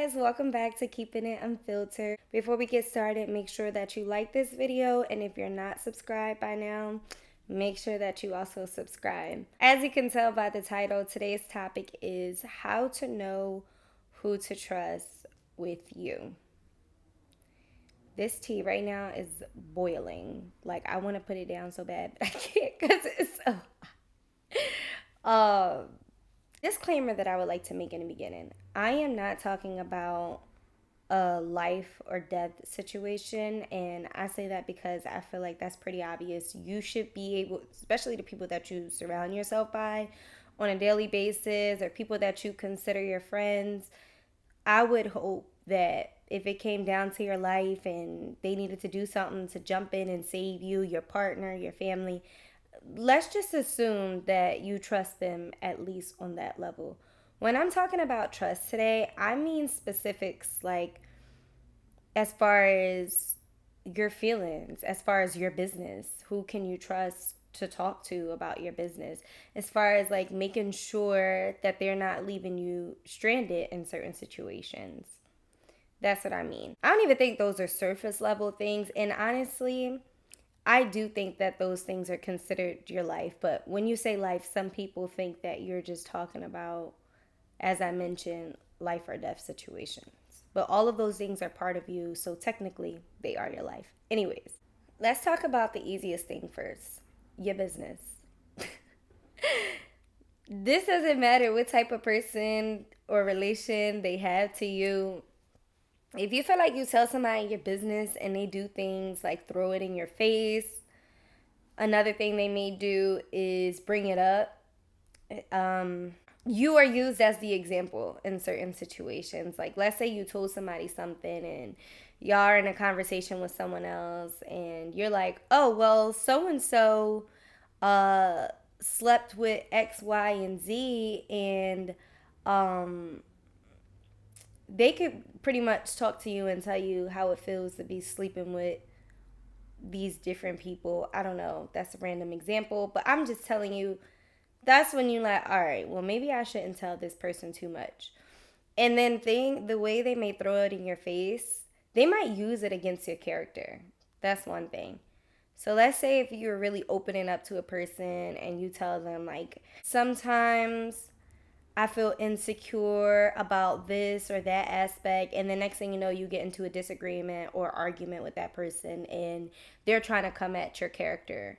guys, welcome back to Keeping It Unfiltered. Before we get started, make sure that you like this video, and if you're not subscribed by now, make sure that you also subscribe. As you can tell by the title, today's topic is how to know who to trust with you. This tea right now is boiling. Like, I want to put it down so bad, but I can't because it's so hot. Disclaimer that I would like to make in the beginning. I am not talking about a life or death situation, and I say that because I feel like that's pretty obvious. You should be able, especially the people that you surround yourself by on a daily basis or people that you consider your friends, I would hope that if it came down to your life and they needed to do something to jump in and save you, your partner, your family, let's just assume that you trust them at least on that level. When I'm talking about trust today, I mean specifics like as far as your feelings, as far as your business, who can you trust to talk to about your business, as far as like making sure that they're not leaving you stranded in certain situations. That's what I mean. I don't even think those are surface level things, and honestly, I do think that those things are considered your life. But when you say life, some people think that you're just talking about, as I mentioned, life or death situations. But all of those things are part of you, so technically they are your life. Anyways, let's talk about the easiest thing first, your business. This doesn't matter what type of person or relation they have to you. If you feel like you tell somebody your business and they do things like throw it in your face, another thing they may do is bring it up. You are used as the example in certain situations. Like, let's say you told somebody something and y'all are in a conversation with someone else and you're like, oh, well, so-and-so slept with X, Y, and Z, and they could pretty much talk to you and tell you how it feels to be sleeping with these different people. I don't know. That's a random example, but I'm just telling you, that's when you're like, all right, well, maybe I shouldn't tell this person too much. And then the way they may throw it in your face, they might use it against your character. That's one thing. So let's say if you're really opening up to a person and you tell them like, sometimes I feel insecure about this or that aspect, and the next thing you know, you get into a disagreement or argument with that person and they're trying to come at your character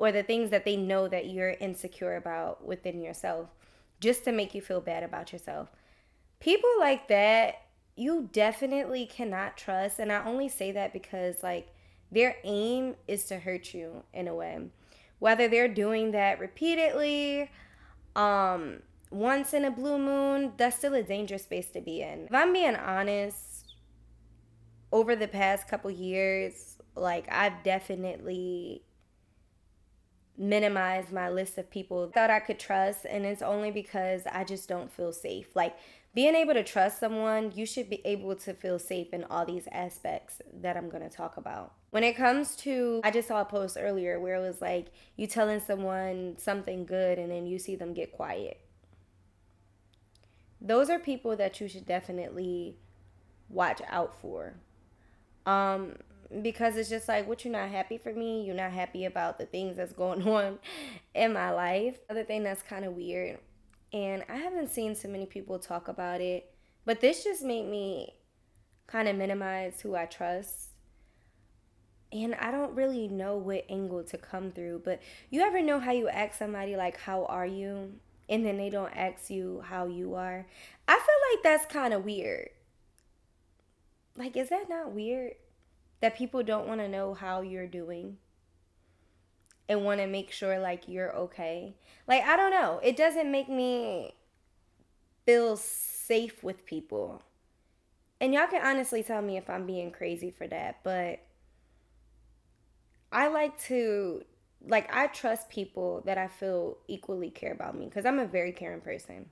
or the things that they know that you're insecure about within yourself just to make you feel bad about yourself. People like that, you definitely cannot trust, and I only say that because like their aim is to hurt you in a way. Whether they're doing that repeatedly, once in a blue moon, that's still a dangerous space to be in. If I'm being honest, over the past couple years, like I've definitely minimized my list of people I thought I could trust, and it's only because I just don't feel safe. Like, being able to trust someone, you should be able to feel safe in all these aspects that I'm going to talk about. When it comes to, I just saw a post earlier where it was like you telling someone something good and then you see them get quiet. Those are people that you should definitely watch out for. Because it's just like, what, you're not happy for me? You're not happy about the things that's going on in my life? Other thing that's kind of weird, and I haven't seen so many people talk about it, but this just made me kind of minimize who I trust. And I don't really know what angle to come through, but you ever know how you ask somebody like, how are you? And then they don't ask you how you are? I feel like that's kind of weird. Like, is that not weird? That people don't want to know how you're doing and want to make sure like you're okay. Like, I don't know. It doesn't make me feel safe with people. And y'all can honestly tell me if I'm being crazy for that, but I like to, like, I trust people that I feel equally care about me because I'm a very caring person.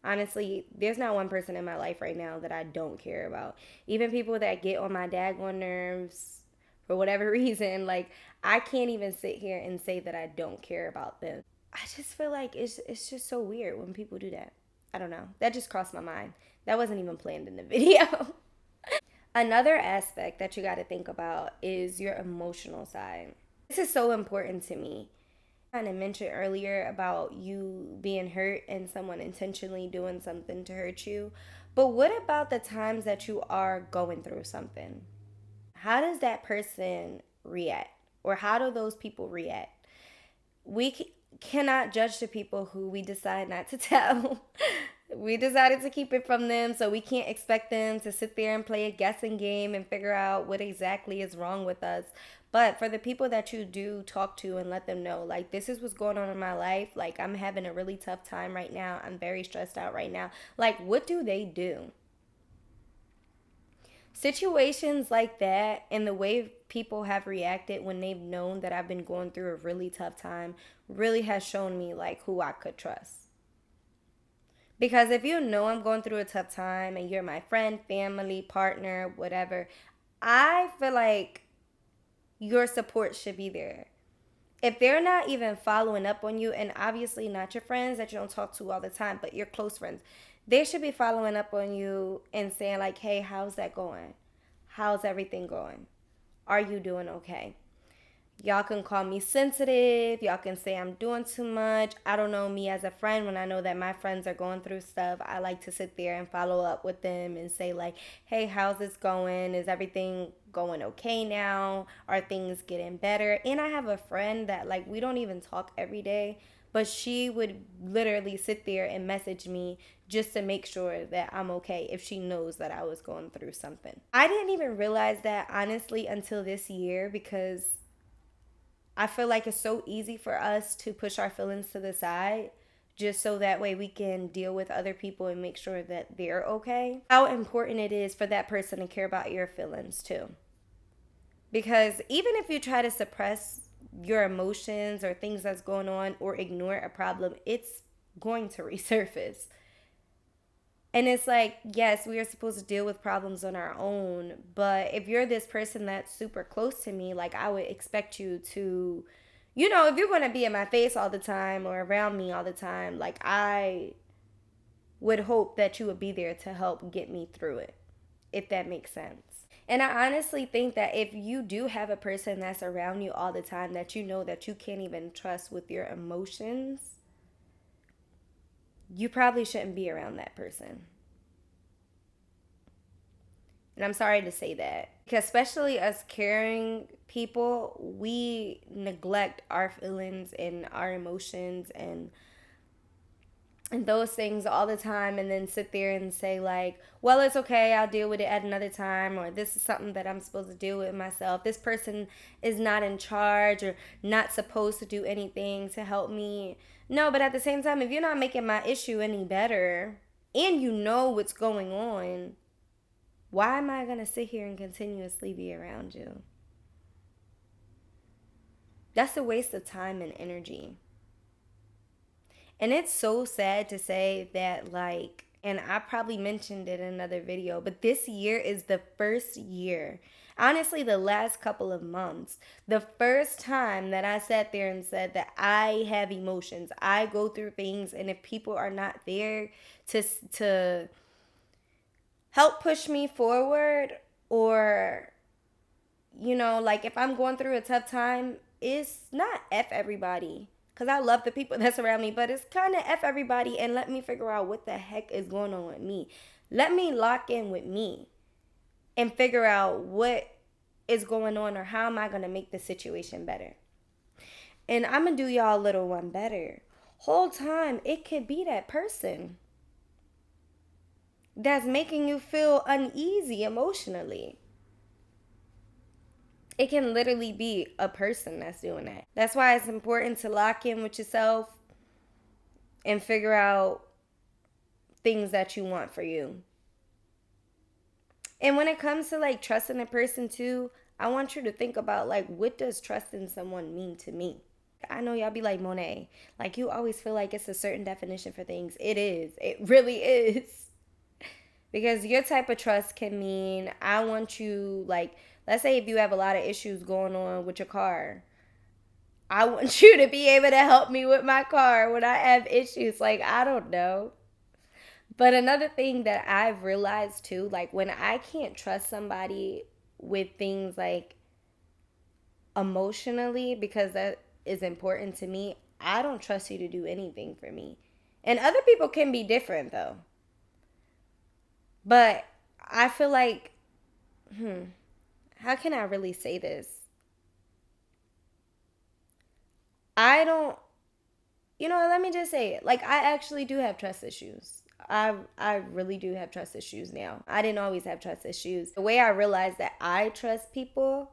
Honestly, there's not one person in my life right now that I don't care about. Even people that get on my daggone nerves for whatever reason, like, I can't even sit here and say that I don't care about them. I just feel like it's just so weird when people do that. I don't know. That just crossed my mind. That wasn't even planned in the video. Another aspect that you got to think about is your emotional side. This is so important to me. I kind of mentioned earlier about you being hurt and someone intentionally doing something to hurt you. But what about the times that you are going through something? How does that person react? Or how do those people react? We cannot judge the people who we decide not to tell. We decided to keep it from them, so we can't expect them to sit there and play a guessing game and figure out what exactly is wrong with us. But for the people that you do talk to and let them know, like, this is what's going on in my life, like, I'm having a really tough time right now, I'm very stressed out right now, like, what do they do? Situations like that and the way people have reacted when they've known that I've been going through a really tough time really has shown me like who I could trust. Because if you know I'm going through a tough time and you're my friend, family, partner, whatever, I feel like your support should be there. If they're not even following up on you, and obviously not your friends that you don't talk to all the time, but your close friends, they should be following up on you and saying, like, hey, how's that going? How's everything going? Are you doing okay? Y'all can call me sensitive. Y'all can say I'm doing too much. I don't know, me as a friend, when I know that my friends are going through stuff, I like to sit there and follow up with them and say, like, hey, how's this going? Is everything going okay now? Are things getting better? And I have a friend that, like, we don't even talk every day, but she would literally sit there and message me just to make sure that I'm okay if she knows that I was going through something. I didn't even realize that, honestly, until this year, because I feel like it's so easy for us to push our feelings to the side just so that way we can deal with other people and make sure that they're okay. How important it is for that person to care about your feelings too. Because even if you try to suppress your emotions or things that's going on or ignore a problem, it's going to resurface. And it's like, yes, we are supposed to deal with problems on our own. But if you're this person that's super close to me, like, I would expect you to, if you're going to be in my face all the time or around me all the time, like, I would hope that you would be there to help get me through it, if that makes sense. And I honestly think that if you do have a person that's around you all the time that you know that you can't even trust with your emotions, you probably shouldn't be around that person. And I'm sorry to say that. Because especially us caring people, we neglect our feelings and our emotions and those things all the time, and then sit there and say, like, well, it's okay, I'll deal with it at another time, or this is something that I'm supposed to deal with myself. This person is not in charge or not supposed to do anything to help me. No, but at the same time, if you're not making my issue any better and you know what's going on, why am I going to sit here and continuously be around you? That's a waste of time and energy. And it's so sad to say that, like, and I probably mentioned it in another video, but this year is the first year, honestly, the last couple of months, the first time that I sat there and said that I have emotions. I go through things, and if people are not there to help push me forward, or like, if I'm going through a tough time, it's not F everybody. Because I love the people that's around me, but it's kind of F everybody and let me figure out what the heck is going on with me. Let me lock in with me and figure out what is going on, or how am I going to make the situation better. And I'm going to do y'all a little one better. Whole time, it could be that person that's making you feel uneasy emotionally. It can literally be a person that's doing that. That's why it's important to lock in with yourself and figure out things that you want for you. And when it comes to, like, trusting a person too, I want you to think about, like, what does trusting someone mean to me? I know y'all be like, Monet, like, you always feel like it's a certain definition for things. It is. It really is. Because your type of trust can mean, I want you, like, let's say if you have a lot of issues going on with your car, I want you to be able to help me with my car when I have issues. Like, I don't know. But another thing that I've realized too, like when I can't trust somebody with things like emotionally, because that is important to me, I don't trust you to do anything for me. And other people can be different though. But I feel like, how can I really say this? I don't, let me just say it. Like, I actually do have trust issues. I really do have trust issues now. I didn't always have trust issues. The way I realized that I trust people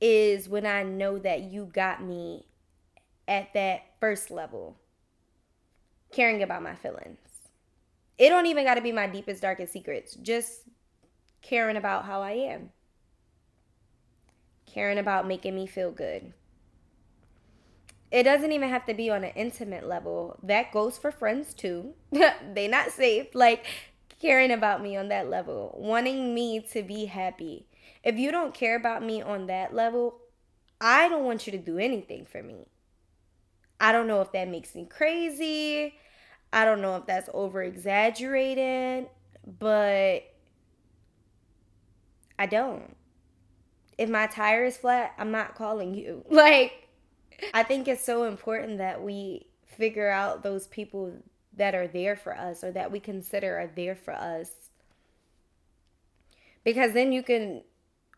is when I know that you got me at that first level, caring about my feelings. It don't even got to be my deepest, darkest secrets. Just caring about how I am, caring about making me feel good. It doesn't even have to be on an intimate level. That goes for friends too. They not safe. Like caring about me on that level, wanting me to be happy. If you don't care about me on that level, I don't want you to do anything for me. I don't know if that makes me crazy. I don't know if that's over exaggerated, but I don't. If my tire is flat, I'm not calling you. Like, I think it's so important that we figure out those people that are there for us or that we consider are there for us. Because then you can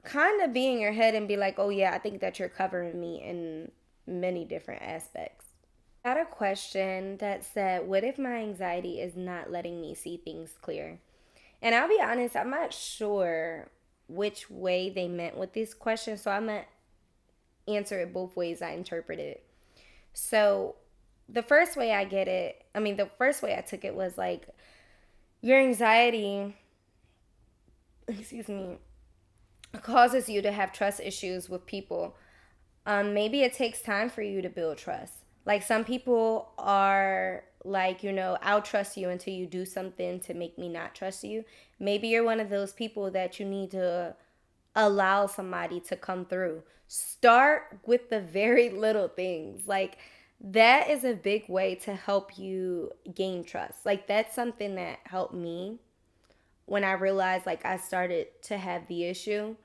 kind of be in your head and be like, oh, yeah, I think that you're covering me in many different aspects. I got a question that said, what if my anxiety is not letting me see things clear? And I'll be honest, I'm not sure which way they meant with this question, so I'm going to answer it both ways I interpret it. So, the first way I get it, the first way I took it was like, your anxiety, excuse me, causes you to have trust issues with people. Maybe it takes time for you to build trust. Like some people are like, I'll trust you until you do something to make me not trust you. Maybe you're one of those people that you need to allow somebody to come through. Start with the very little things. Like that is a big way to help you gain trust. Like that's something that helped me when I realized like I started to have the issue.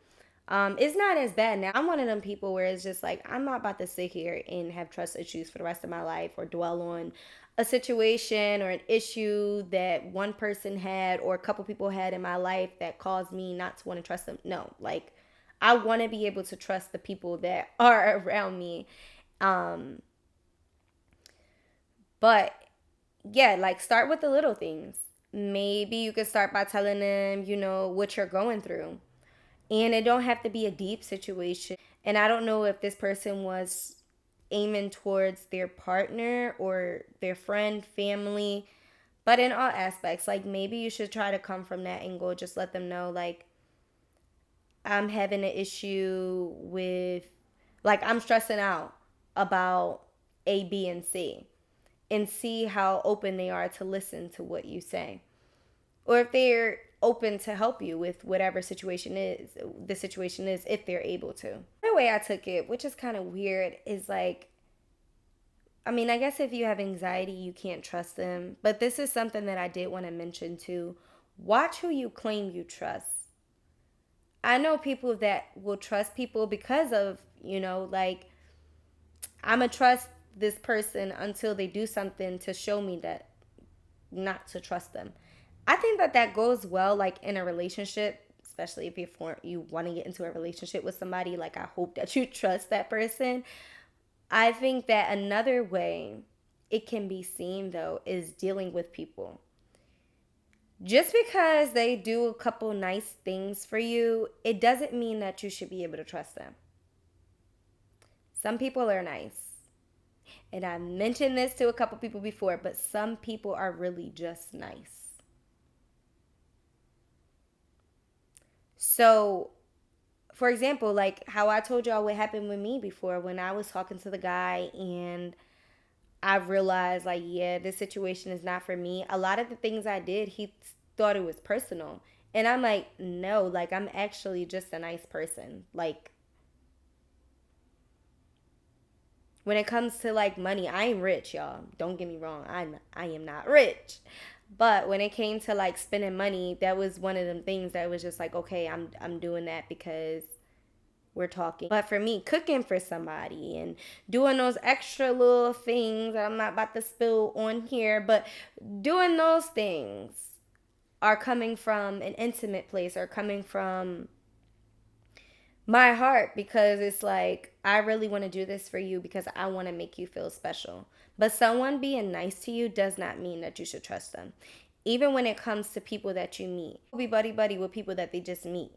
It's not as bad now. I'm one of them people where it's just like I'm not about to sit here and have trust issues for the rest of my life or dwell on a situation or an issue that one person had or a couple people had in my life that caused me not to want to trust them. No, like I want to be able to trust the people that are around me. Um, but yeah, like start with the little things. Maybe you could start by telling them, what you're going through. And it don't have to be a deep situation. And I don't know if this person was aiming towards their partner or their friend, family, but in all aspects, like maybe you should try to come from that angle. Just let them know, like, I'm having an issue with, like, I'm stressing out about A, B, and C. And see how open they are to listen to what you say. Or if they're open to help you with whatever the situation is, if they're able to. The way I took it, which is kind of weird, is like, I guess if you have anxiety, you can't trust them. But this is something that I did want to mention too. Watch who you claim you trust. I know people that will trust people because of, like, I'm going to trust this person until they do something to show me that not to trust them. I think that goes well, like in a relationship, especially if you want to get into a relationship with somebody. Like I hope that you trust that person. I think that another way it can be seen though is dealing with people. Just because they do a couple nice things for you, it doesn't mean that you should be able to trust them. Some people are nice. And I mentioned this to a couple people before, but some people are really just nice. So, for example, like how I told y'all what happened with me before when I was talking to the guy and I realized, like, yeah, this situation is not for me. A lot of the things I did, he thought it was personal. And I'm like, no, like, I'm actually just a nice person. Like, When it comes to like money, I ain't rich, y'all. Don't get me wrong. I am not rich. But when it came to like spending money, that was one of them things that was just like, okay, I'm doing that because we're talking. But for me, cooking for somebody and doing those extra little things that I'm not about to spill on here, but doing those things are coming from an intimate place, or coming from my heart, because it's like, I really want to do this for you because I want to make you feel special. But someone being nice to you does not mean that you should trust them. Even when it comes to people that you meet, be buddy buddy with people that they just meet.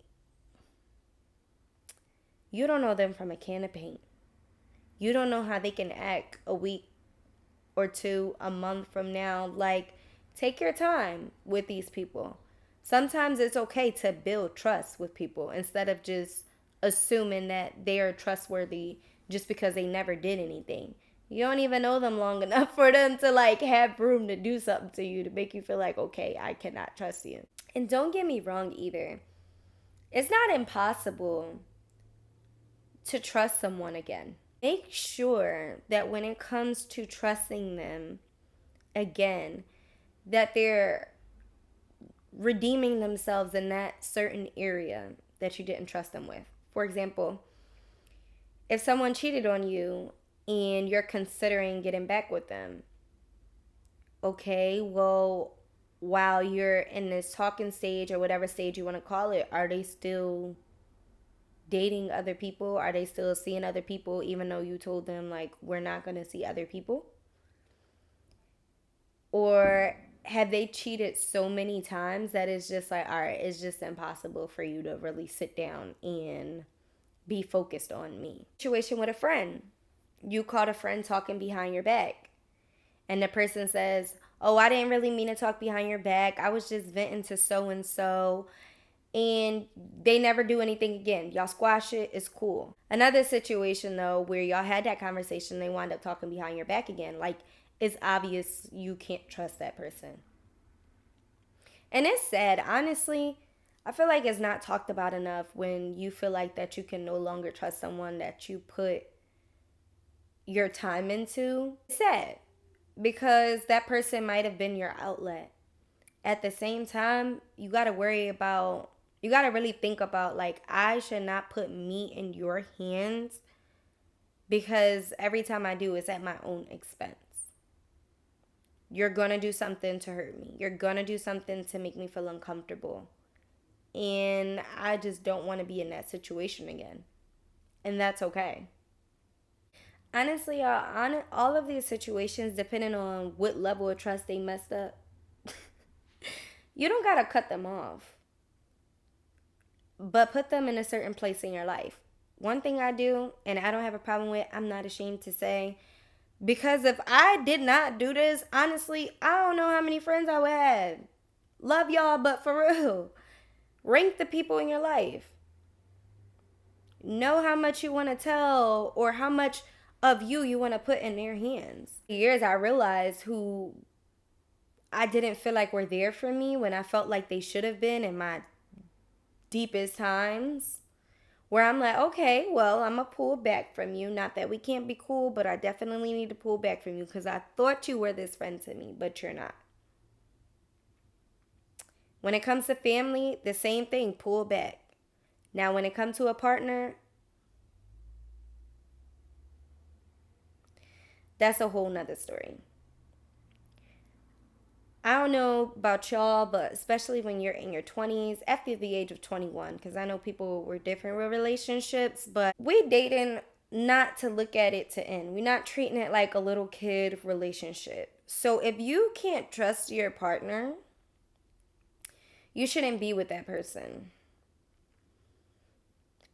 You don't know them from a can of paint. You don't know how they can act a week or two, a month from now. Like, take your time with these people. Sometimes it's okay to build trust with people instead of just assuming that they are trustworthy just because they never did anything. You don't even know them long enough for them to like have room to do something to you to make you feel like, okay, I cannot trust you. And don't get me wrong either. It's not impossible to trust someone again. Make sure that when it comes to trusting them again, that they're redeeming themselves in that certain area that you didn't trust them with. For example, if someone cheated on you and you're considering getting back with them, okay, well, while you're in this talking stage or whatever stage you want to call it, are they still dating other people? Are they still seeing other people even though you told them like, we're not going to see other people? Or have they cheated so many times that it's just like, all right, it's just impossible for you to really sit down and be focused on me? Situation with a friend. You caught a friend talking behind your back, and the person says, oh, I didn't really mean to talk behind your back. I was just venting to so and so. And they never do anything again. Y'all squash it. It's cool. Another situation, though, where y'all had that conversation, they wind up talking behind your back again. Like, it's obvious you can't trust that person. And it's sad. Honestly, I feel like it's not talked about enough when you feel like that you can no longer trust someone that you put your time into. It's sad because that person might have been your outlet. At the same time, you got to really think about, like, I should not put me in your hands, because every time I do, it's at my own expense. You're going to do something to hurt me. You're going to do something to make me feel uncomfortable. And I just don't want to be in that situation again. And that's okay. Honestly, on all of these situations, depending on what level of trust they messed up, you don't got to cut them off, but put them in a certain place in your life. One thing I do, and I don't have a problem with, I'm not ashamed to say, because if I did not do this, honestly, I don't know how many friends I would have. Love y'all, but for real, rank the people in your life. Know how much you want to tell, or how much of you want to put in their hands. For years, I realized who I didn't feel like were there for me when I felt like they should have been in my deepest times, where I'm like, okay, well, I'm going to pull back from you. Not that we can't be cool, but I definitely need to pull back from you because I thought you were this friend to me, but you're not. When it comes to family, the same thing, pull back. Now, when it comes to a partner, that's a whole nother story. I don't know about y'all, but especially when you're in your 20s, after the age of 21, because I know people were different with relationships, but we dating not to look at it to end. We're not treating it like a little kid relationship. So if you can't trust your partner, you shouldn't be with that person.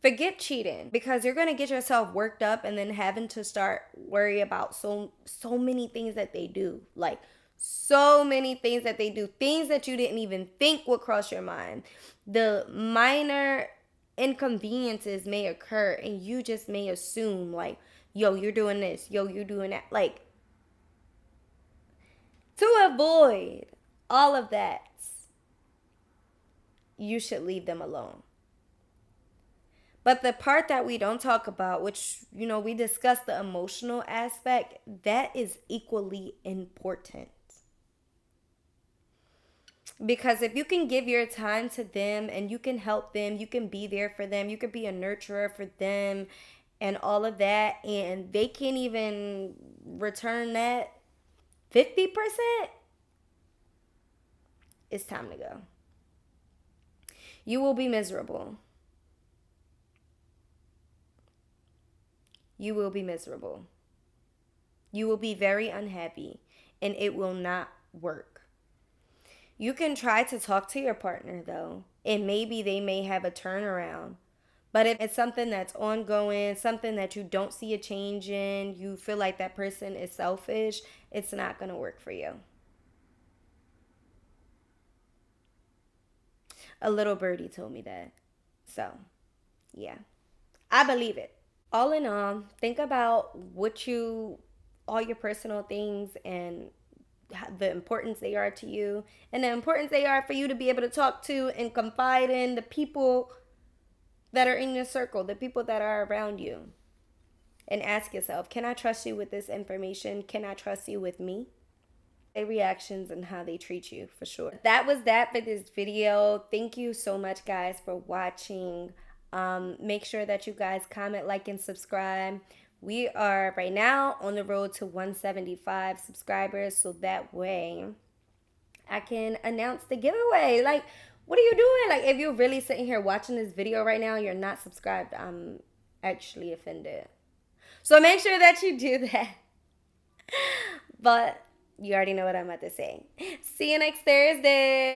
Forget cheating, because you're going to get yourself worked up and then having to start worry about so many things that they do. Like, so many things that they do, things that you didn't even think would cross your mind. The minor inconveniences may occur and you just may assume like, yo, you're doing this, yo, you're doing that. Like, to avoid all of that, you should leave them alone. But the part that we don't talk about, which, we discuss the emotional aspect, that is equally important. Because if you can give your time to them and you can help them, you can be there for them, you can be a nurturer for them and all of that, and they can't even return that 50%, it's time to go. You will be miserable. You will be miserable. You will be very unhappy and it will not work. You can try to talk to your partner though, and maybe they may have a turnaround. But if it's something that's ongoing, something that you don't see a change in, you feel like that person is selfish, it's not going to work for you. A little birdie told me that. So, yeah, I believe it. All in all, think about all your personal things and the importance they are to you, and the importance they are for you to be able to talk to and confide in the people that are in your circle, the people that are around you. And ask yourself, can I trust you with this information? Can I trust you with me? Their reactions and how they treat you, for sure. That was that for this video. Thank you so much, guys, for watching. Make sure that you guys comment, like, and subscribe. We are right now on the road to 175 subscribers, so that way I can announce the giveaway. Like, what are you doing? Like, if you're really sitting here watching this video right now, you're not subscribed, I'm actually offended. So make sure that you do that. But you already know what I'm about to say. See you next Thursday.